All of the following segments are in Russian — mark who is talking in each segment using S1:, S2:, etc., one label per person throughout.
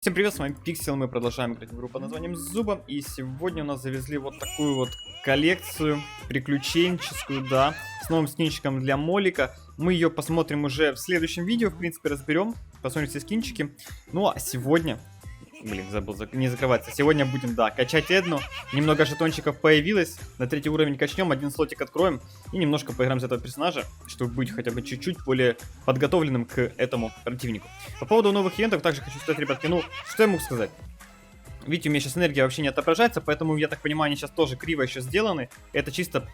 S1: Всем привет, с вами Пиксел, мы продолжаем играть в игру под названием Зуба. И сегодня у нас завезли вот такую вот коллекцию приключенческую, да, с новым скинчиком для Молика. Мы ее посмотрим уже в следующем видео, в принципе, разберем, посмотрим все скинчики. Ну а сегодня, забыл не закрываться, сегодня будем, да, качать Эдну. Немного жетончиков появилось, на 3-й уровень качнем, один слотик откроем и немножко поиграем за этого персонажа, чтобы быть хотя бы чуть-чуть более подготовленным к этому противнику. По поводу новых ивентов также хочу сказать, ребятки, ну, что я могу сказать? Видите, у меня сейчас энергия вообще не отображается, поэтому, я так понимаю, они сейчас тоже криво еще сделаны. Это чисто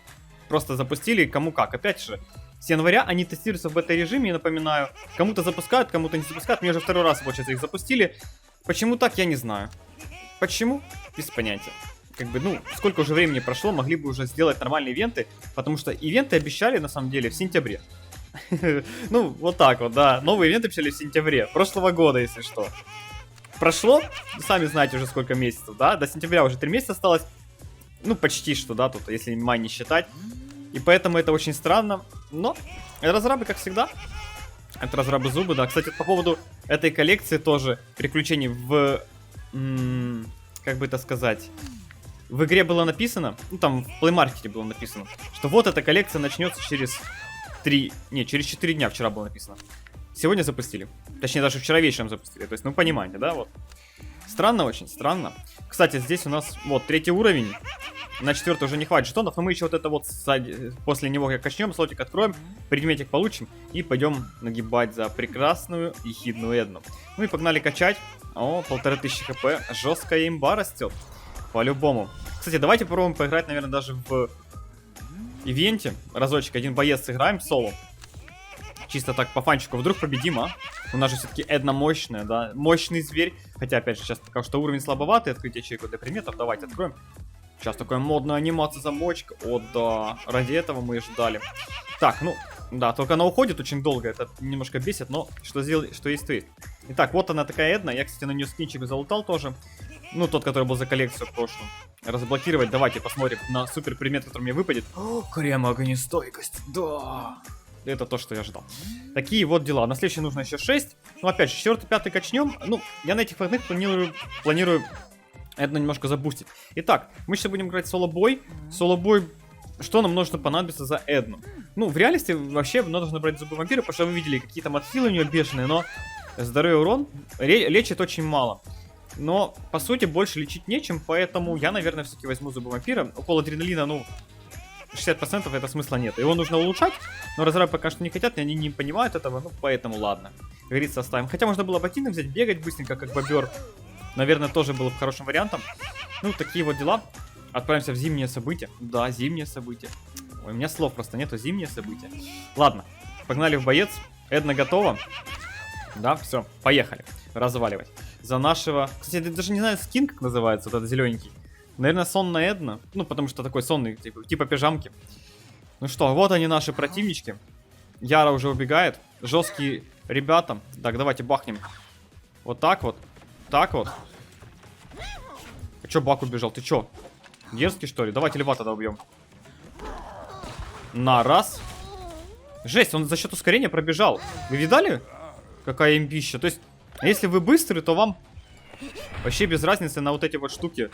S1: просто запустили кому как. Опять же, с января они тестируются в бета-режиме, я напоминаю. Кому-то запускают, кому-то не запускают. Мне уже второй раз, получается, их запустили. Почему так, я не знаю. Почему? Без понятия. Как бы, ну, сколько уже времени прошло, могли бы уже сделать нормальные ивенты, потому что ивенты обещали, на самом деле, в сентябре. Ну, вот так вот, да. Новые ивенты обещали в сентябре прошлого года, если что. Прошло, сами знаете уже сколько месяцев, да? До сентября уже 3 месяца осталось. Ну, почти что, да, тут, если май не считать. И поэтому это очень странно. Но разрабы, как всегда. Это разрабы Зубы, да. Кстати, по поводу этой коллекции тоже приключений в... как бы это сказать... В игре было написано, ну там в Play Market было написано, что вот эта коллекция начнется через 4 дня, вчера было написано. Сегодня запустили. Точнее, даже вчера вечером запустили. То есть, ну, понимаете, да, вот. Странно очень, странно. Кстати, здесь у нас, вот, 3-й уровень. На 4-й уже не хватит жетонов, но мы еще вот это вот после него как качнем, слотик откроем, предметик получим и пойдем нагибать за прекрасную и хидную Эдну. Ну и погнали качать. О, 1500 хп. Жесткая имба растет. По-любому. Кстати, давайте попробуем поиграть, наверное, даже в ивенте. Разочек, один боец сыграем соло. Чисто так, по фанчику. Вдруг победим, а? У нас же все-таки Эдна мощная, да? Мощный зверь. Хотя, опять же, сейчас пока что уровень слабоватый. Открыть ячейку для предметов. Давайте откроем. Сейчас такая модная анимация замочка. О, да. Ради этого мы и ждали. Так, ну, да, только она уходит очень долго. Это немножко бесит, но что сделать, что есть, то есть. Итак, вот она такая Эдна. Я, кстати, на нее скинчик залутал тоже. Ну, тот, который был за коллекцию в прошлом. Разблокировать. Давайте посмотрим на супер предмет, который мне выпадет. О, крем огнестойкость. Да. Это то, что я ждал. Такие вот дела. На следующий нужно еще 6. Ну, опять же, 4-5 качнем. Ну, я на этих выходных планирую это немножко забустить. Итак, мы сейчас будем играть соло-бой. Соло-бой, что нам нужно понадобиться за Эдну? Ну, в реальности вообще нужно брать зубы вампира, потому что вы видели, какие там отхилы у нее бешеные, но здоровье урон лечит очень мало. Но, по сути, больше лечить нечем, поэтому я, наверное, все-таки возьму зубы вампира. Около адреналина, ну, 60% это смысла нет. Его нужно улучшать, но разрабы пока что не хотят, и они не понимают этого, ну, поэтому ладно. Как говорится, оставим. Хотя можно было ботинок взять, бегать быстренько, как бобер. Наверное, тоже было бы хорошим вариантом. Ну, такие вот дела. Отправимся в зимние события. Да, зимние события. Ой, у меня слов просто нету, зимние события. Ладно, погнали в боец. Эдна готова. Да, все, поехали. Разваливать. За нашего... Кстати, я даже не знаю, скин как называется, вот этот зелененький. Наверное, сонная Эдна. Ну, потому что такой сонный, типа пижамки. Ну что, вот они наши противнички. Яра уже убегает. Жесткие ребята. Так, давайте бахнем. Вот так вот. Так вот. А чё Бак убежал? Ты чё? Дерзкий, что ли? Давайте льва тогда убьем. На, раз. Жесть, он за счет ускорения пробежал. Вы видали? Какая имбища. То есть, если вы быстрый, то вам вообще без разницы на вот эти вот штуки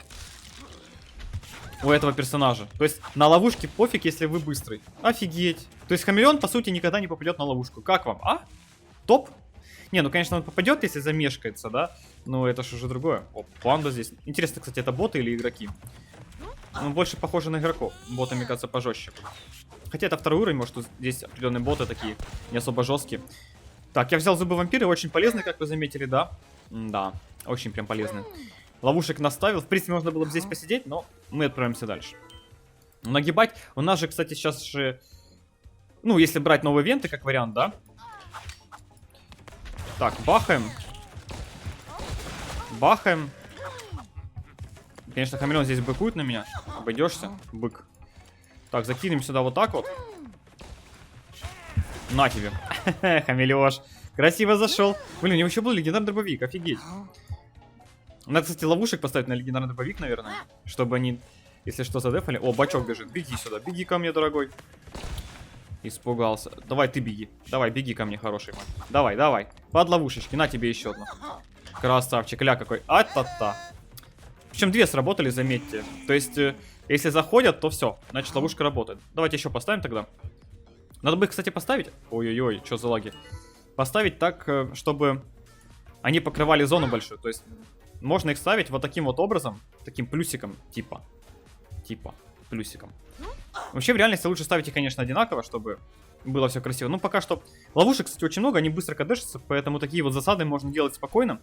S1: у этого персонажа. То есть, на ловушке пофиг, если вы быстрый. Офигеть. То есть, хамелеон, по сути, никогда не попадет на ловушку. Как вам? А? Топ? Не, ну, конечно, он попадет, если замешкается, да? Но это же уже другое. О, панда здесь. Интересно, кстати, это боты или игроки? Он больше похоже на игроков. Боты, мне кажется, пожестче. Хотя это 2-й уровень, может, здесь определенные боты такие, не особо жесткие. Так, я взял зубы вампира, очень полезный, как вы заметили, да? Да, очень прям полезный. Ловушек наставил. В принципе, можно было бы здесь посидеть, но мы отправимся дальше. Нагибать. У нас же, кстати, сейчас же... Ну, если брать новые ивенты, как вариант, да? Так, бахаем. Бахаем. Конечно, хамелеон здесь быкует на меня. Обойдешься, бык. Так, закинем сюда вот так вот. На тебе. Хамелеош. Красиво зашел. Блин, у него еще был легендарный дробовик, офигеть. Надо, кстати, ловушек поставить на легендарный дробовик, наверное. Чтобы они, если что, задефали. О, бачок бежит. Беги сюда. Беги ко мне, дорогой. Испугался. Давай, ты беги. Давай, беги ко мне, хороший мой. Давай, давай. Под ловушечки. На тебе еще одну. Красавчик, ля какой. А-та-та. Причем две сработали, заметьте. То есть, если заходят, то все. Значит, ловушка работает. Давайте еще поставим тогда. Надо бы их, кстати, поставить. Ой-ой-ой, что за лаги. Поставить так, чтобы они покрывали зону большую. То есть, можно их ставить вот таким вот образом. Таким плюсиком, типа. Плюсиком. Вообще, в реальности лучше ставить их, конечно, одинаково, чтобы было все красиво. Ну, пока что ловушек, кстати, очень много, они быстро кадешатся, поэтому такие вот засады можно делать спокойно.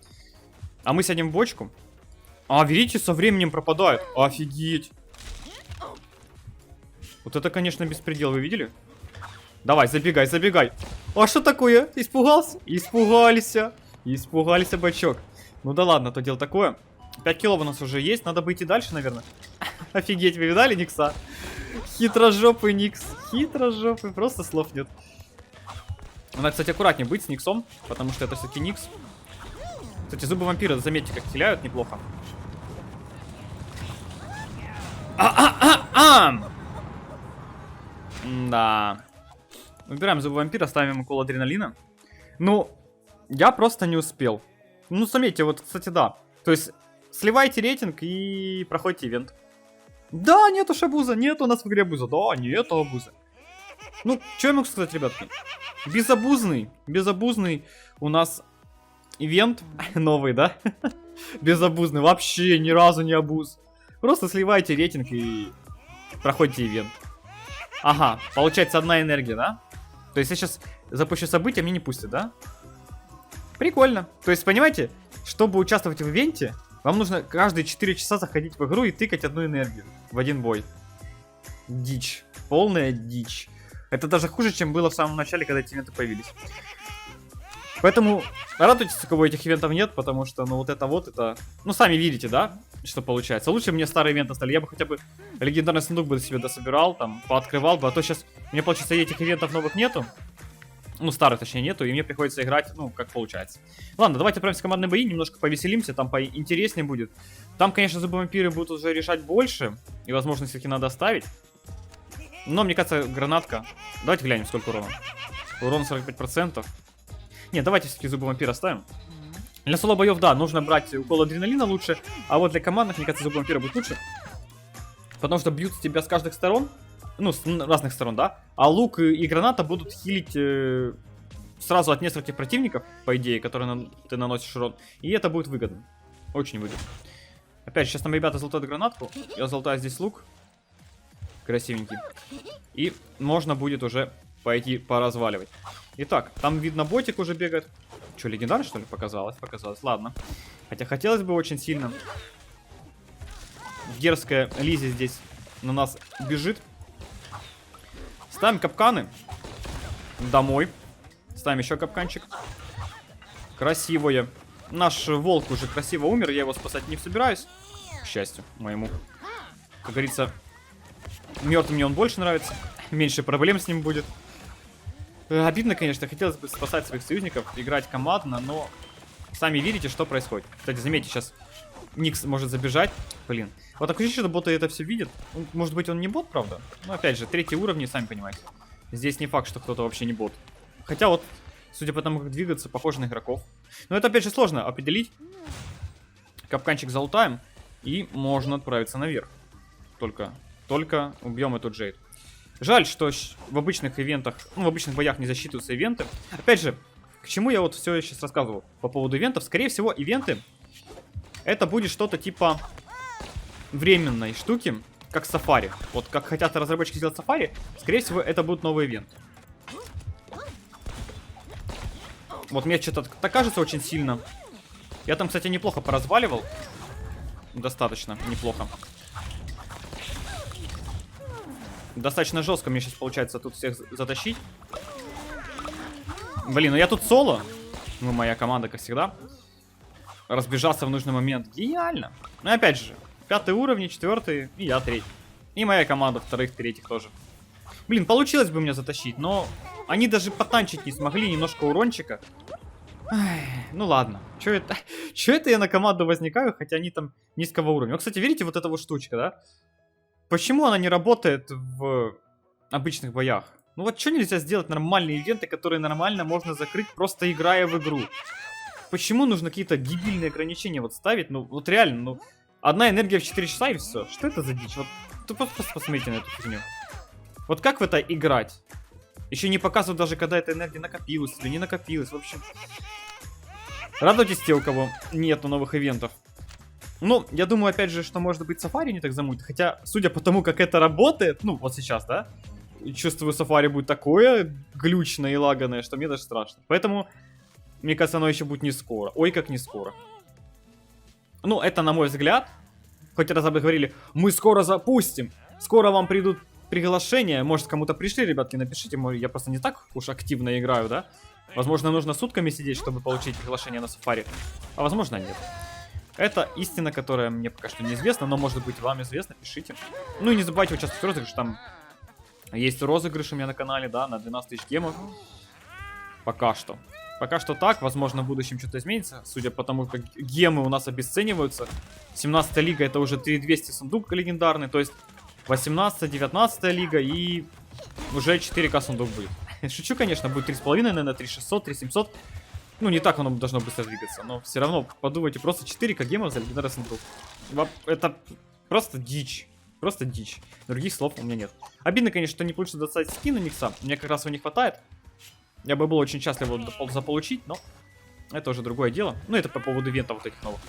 S1: А мы сядем в бочку. А, видите, со временем пропадают. Офигеть. Вот это, конечно, беспредел, вы видели? Давай, забегай, забегай. А что такое? Испугался? Испугался, бачок. Ну да ладно, то дело такое. 5 кило у нас уже есть, надо бы идти дальше, наверное. Офигеть, вы видали Никса? Хитрожопый Никс. Хитрожопый, просто слов нет. Надо, кстати, аккуратнее быть с Никсом, потому что это все-таки Никс. Кстати, зубы вампира, заметьте, как хиляют неплохо. Да. Выбираем зубы вампира, ставим укол адреналина. Ну, я просто не успел. Ну, заметьте, вот, кстати, да. То есть, сливайте рейтинг и проходите ивент. Да, нету шабуза, нет у нас в игре буза. Да, нету абуза. Ну, что я могу сказать, ребятки? Безобузный у нас ивент новый, да? Безобузный, вообще ни разу не абуз. Просто сливайте рейтинг и проходите ивент. Ага, получается одна энергия, да? То есть я сейчас запущу события, мне не пустят, да? Прикольно. То есть, понимаете, чтобы участвовать в ивенте, вам нужно каждые 4 часа заходить в игру и тыкать одну энергию в один бой. Дичь. Полная дичь. Это даже хуже, чем было в самом начале, когда эти ивенты появились. Поэтому радуйтесь, у кого этих ивентов нет, потому что, ну, вот это... Ну, сами видите, да, что получается. Лучше мне старые ивенты стали. Я бы хотя бы легендарный сундук бы себе дособирал, там, пооткрывал бы. А то сейчас, мне, получается, этих ивентов новых нету. Ну, старых, точнее, нету, и мне приходится играть, ну, как получается. Ладно, давайте отправимся в командные бои, немножко повеселимся, там поинтереснее будет. Там, конечно, зубы вампиры будут уже решать больше, и, возможно, все-таки надо оставить. Но, мне кажется, гранатка... Давайте глянем, сколько урона. Урон 45%. Нет, давайте все-таки зубы вампира оставим. Для соло-боев, да, нужно брать укол адреналина лучше, а вот для командных, мне кажется, зубы вампира будет лучше. Потому что бьют тебя с каждых сторон. Ну, с разных сторон, да. А лук и граната будут хилить сразу от нескольких противников, по идее, которые ты наносишь урон. И это будет выгодно. Очень выгодно. Опять же, сейчас нам ребята золотают гранатку. Я золотаю здесь лук. Красивенький. И можно будет уже пойти поразваливать. Итак, там видно ботик уже бегает. Что, легендарный, что ли, показалось? Показалось, ладно. Хотя хотелось бы очень сильно. Дерзкая Лизи здесь на нас бежит. Ставим капканы. Домой. Ставим еще капканчик. Красивое. Наш волк уже красиво умер. Я его спасать не собираюсь. К счастью моему. Как говорится, мертвым мне он больше нравится. Меньше проблем с ним будет. Обидно, конечно. Хотелось бы спасать своих союзников. Играть командно, но... Сами видите, что происходит. Кстати, заметьте, сейчас Никс может забежать. Блин. Вот такое ощущение, что боты это все видят. Может быть, он не бот, правда? Но опять же, 3-й уровни, сами понимаете. Здесь не факт, что кто-то вообще не бот. Хотя вот, судя по тому, как двигаться, похоже на игроков. Но это опять же сложно определить. Капканчик залутаем. И можно отправиться наверх. Только убьем эту Джейд. Жаль, что в обычных ивентах, ну, в обычных боях не засчитываются ивенты. Опять же, к чему я вот все сейчас рассказывал по поводу ивентов. Скорее всего, ивенты это будет что-то типа временной штуки, как сафари. Вот как хотят разработчики сделать сафари, скорее всего, это будет новый ивент. Вот мне что-то так кажется очень сильно. Я там, кстати, неплохо поразваливал. Достаточно неплохо. Достаточно жестко мне сейчас получается тут всех затащить. Блин, ну я тут соло. Ну, моя команда, как всегда. Разбежаться в нужный момент. Гениально. Ну, опять же, 5-й уровень, 4-й, и я 3-й. И моя команда 2-х, 3-х тоже. Блин, получилось бы меня затащить, но они даже потанчить не смогли, немножко урончика. Ай, ну ладно. Чё это я на команду возникаю, хотя они там низкого уровня. Ну, кстати, видите, вот эта вот штучка, да? Почему она не работает в обычных боях? Ну вот что нельзя сделать нормальные ивенты, которые нормально можно закрыть, просто играя в игру? почему нужно какие-то дебильные ограничения вот ставить? Ну, вот реально, ну, одна энергия в 4 часа и все. Что это за дичь? Вот, просто посмотрите на эту фигню. Вот как в это играть? Еще не показывают даже, когда эта энергия накопилась или не накопилась. В общем, радуйтесь те, у кого нету новых ивентов. Ну, я думаю, опять же, что может быть Safari не так замутит. Хотя, судя по тому, как это работает, ну, вот сейчас, да, чувствую, Safari будет такое глючное и лаганое, что мне даже страшно. Поэтому, мне кажется, оно еще будет не скоро. Ой, как не скоро. Ну, это, на мой взгляд, хоть раз бы говорили, мы скоро запустим, скоро вам придут приглашения. Может, кому-то пришли, ребятки, напишите, я просто не так уж активно играю, да? Возможно, нужно сутками сидеть, чтобы получить приглашение на Safari, а возможно, нет. Это истина, которая мне пока что неизвестна, но, может быть, вам известно, пишите. Ну и не забывайте участвовать в розыгрыше, там есть розыгрыш у меня на канале, да, на 12 тысяч гемов. Пока что. Пока что так, возможно, в будущем что-то изменится, судя по тому, как гемы у нас обесцениваются. 17-я лига это уже 3200 сундук легендарный, то есть 18-19 лига и уже 4К сундук будет. Шучу, конечно, будет 3,5, наверное, 3600, 3700. Ну, не так оно должно быстро двигаться, но все равно, подумайте, просто 4К гемов за легендарный сундук. Это просто дичь. Просто дичь. Других слов у меня нет. Обидно, конечно, что не получится достать скин у Никса. Мне как раз его не хватает. Я бы был очень счастлив его заполучить, но это уже другое дело. Ну, это по поводу ивентов вот этих новых.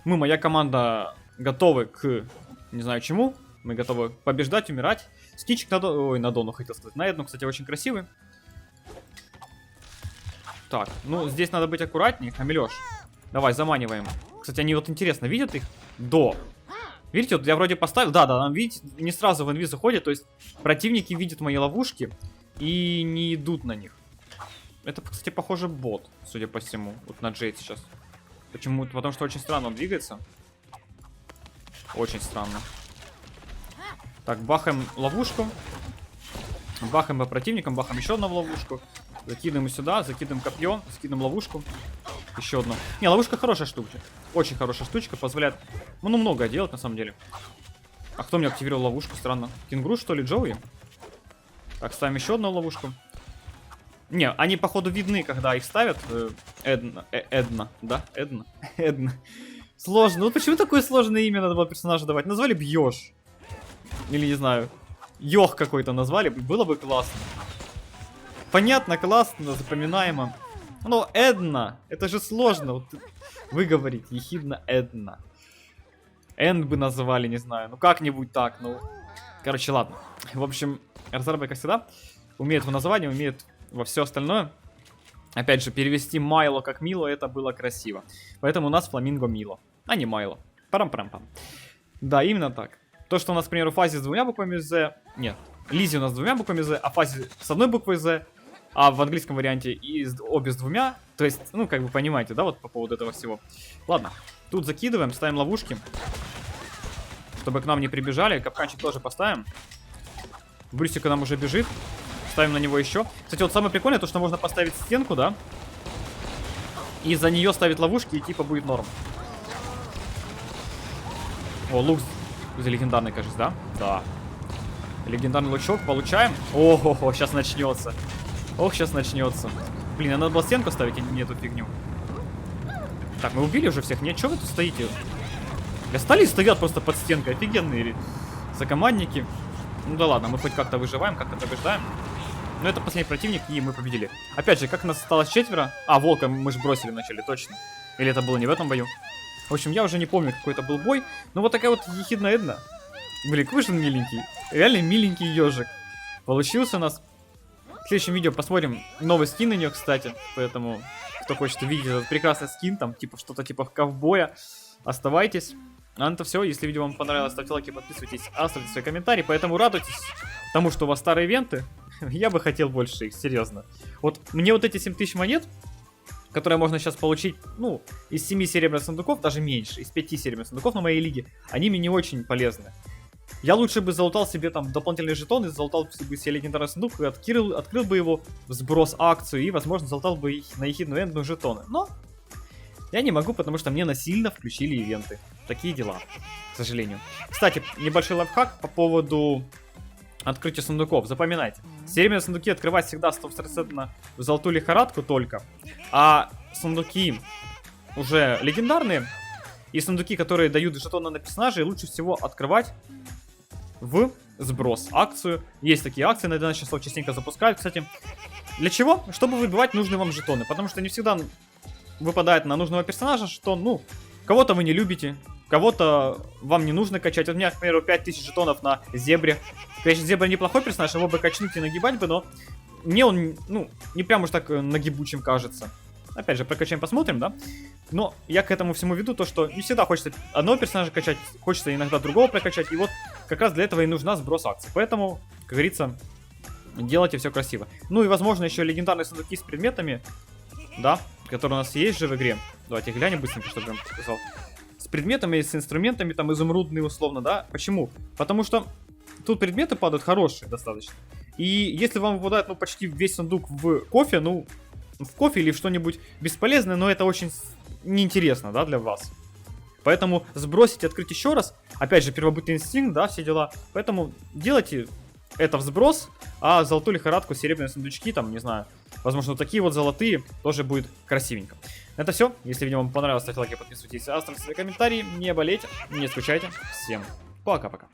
S1: Мы, моя команда, готовы к не знаю чему. Мы готовы побеждать, умирать. Скинчик на Дону, ой, на Дону хотел сказать. На Эдну, кстати, очень красивый. Так, ну, здесь надо быть аккуратнее. Хамелёж, давай, заманиваем. Кстати, они вот интересно, видят их? Видите, вот я вроде поставил, да, нам, видите, не сразу в инвиз заходят, то есть противники видят мои ловушки и не идут на них. Это, кстати, похоже бот, судя по всему, вот на Джейд сейчас. Почему? Потому что очень странно он двигается. Очень странно. Так, бахаем ловушку. Бахаем по противникам, бахаем еще одну ловушку. Закидываем сюда, закидываем копье, закидываем ловушку. Еще одну. Не, ловушка хорошая штука. Очень хорошая штучка, позволяет, ну, многое делать на самом деле. А кто мне активировал ловушку? Странно. Кенгуру, что ли, Джоуи? Так, ставим еще одну ловушку. Не, они, походу, видны, когда их ставят. Эдна, да? Эдна. Сложно. Ну, почему такое сложное имя надо было персонажу давать? Назвали бы Ёж. Или, не знаю, Йох какой-то назвали. Было бы классно. Понятно, классно, запоминаемо. Но Эдна, это же сложно вот выговорить. Ехидна Эдна. Энд бы называли, не знаю. Ну, как-нибудь так, ну. Короче, ладно. В общем, разработчик, как всегда, умеет в названии, умеет во все остальное. Опять же, перевести Майло как Мило, это было красиво. Поэтому у нас Фламинго Мило, а не Майло. Парам-парам-пам. Да, именно так. То, что у нас, к примеру, Фази с двумя буквами З. Нет, Лизи у нас с двумя буквами З, а Фази с одной буквой З. А в английском варианте и обе с двумя. То есть, ну, как бы понимаете, да, вот по поводу этого всего. Ладно, тут закидываем, ставим ловушки. Чтобы к нам не прибежали. Капканчик тоже поставим. Брюсик к нам уже бежит. Ставим на него еще. Кстати, вот самое прикольное, то, что можно поставить стенку, да. И за нее ставить ловушки, и типа будет норм. О, лук за легендарный, кажется, да? Да. Легендарный лучок получаем. Ого, сейчас начнется. Ох, сейчас начнется. Блин, надо было стенку ставить, а не эту фигню. Так, мы убили уже всех. Нет, что вы тут стоите? Остались стоят просто под стенкой. Офигенные сокомандники. Ну да ладно, мы хоть как-то выживаем, как-то побеждаем. Но это последний противник, и мы победили. Опять же, как нас осталось 4. А, волка мы же бросили вначале, точно. Или это было не в этом бою? В общем, я уже не помню, какой это был бой. Но вот такая вот ехидная Эдна. Блин, какой же он миленький. Реально миленький ежик. Получился у нас. В следующем видео посмотрим новый скин на нее, кстати. Поэтому, кто хочет увидеть этот прекрасный скин, там, типа, что-то типа ковбоя, оставайтесь. А это все. Если видео вам понравилось, ставьте лайки, подписывайтесь, оставьте свои комментарии. Поэтому радуйтесь тому, что у вас старые ивенты. Я бы хотел больше их, серьезно. Вот мне вот эти 7000 монет, которые можно сейчас получить, ну, из 7 серебряных сундуков, даже меньше, из 5 серебряных сундуков на моей лиге, они мне не очень полезны. Я лучше бы залутал себе там дополнительные жетоны, залутал бы себе легендарный сундук, и открыл бы его в сброс акцию и, возможно, залутал бы на ехидную эндную жетоны. Но я не могу, потому что мне насильно включили ивенты. Такие дела, к сожалению. Кстати, небольшой лайфхак по поводу открытия сундуков. Запоминайте. Серебряные сундуки открывать всегда 100% в золотую лихорадку только. А сундуки уже легендарные и сундуки, которые дают жетоны на персонажей, лучше всего открывать в сброс акцию. Есть такие акции, на 12 часов частенько запускают, кстати. Для чего? Чтобы выбивать нужные вам жетоны, потому что не всегда выпадает на нужного персонажа, что, ну, кого-то вы не любите, кого-то вам не нужно качать. Вот у меня, к примеру, 5000 жетонов на Зебре. Конечно, Зебра неплохой персонаж, его бы качнуть и нагибать бы, но мне он, ну, не прям уж так нагибучим кажется. Опять же, прокачаем, посмотрим, да? Но я к этому всему веду то, что не всегда хочется одного персонажа качать, хочется иногда другого прокачать, и вот как раз для этого и нужна сброс акций. Поэтому, как говорится, делайте все красиво. Ну и, возможно, еще легендарные сундуки с предметами, да, которые у нас есть же в игре. Давайте глянем быстренько, чтобы я вам показал. С предметами, с инструментами, там, изумрудные условно, да? Почему? Потому что тут предметы падают хорошие достаточно. И если вам выпадает, ну, почти весь сундук в кофе, ну, в кофе или в что-нибудь бесполезное, но это очень неинтересно, да, для вас. Поэтому сбросить, открыть еще раз. Опять же, первобытный инстинкт, да, все дела. Поэтому делайте это в сброс, а золотую лихорадку, серебряные сундучки, там, не знаю, возможно, вот такие вот золотые, тоже будет красивенько. Это все. Если видео вам понравилось, ставьте лайки, подписывайтесь, оставьте свои комментарии. Не болейте, не скучайте. Всем пока-пока.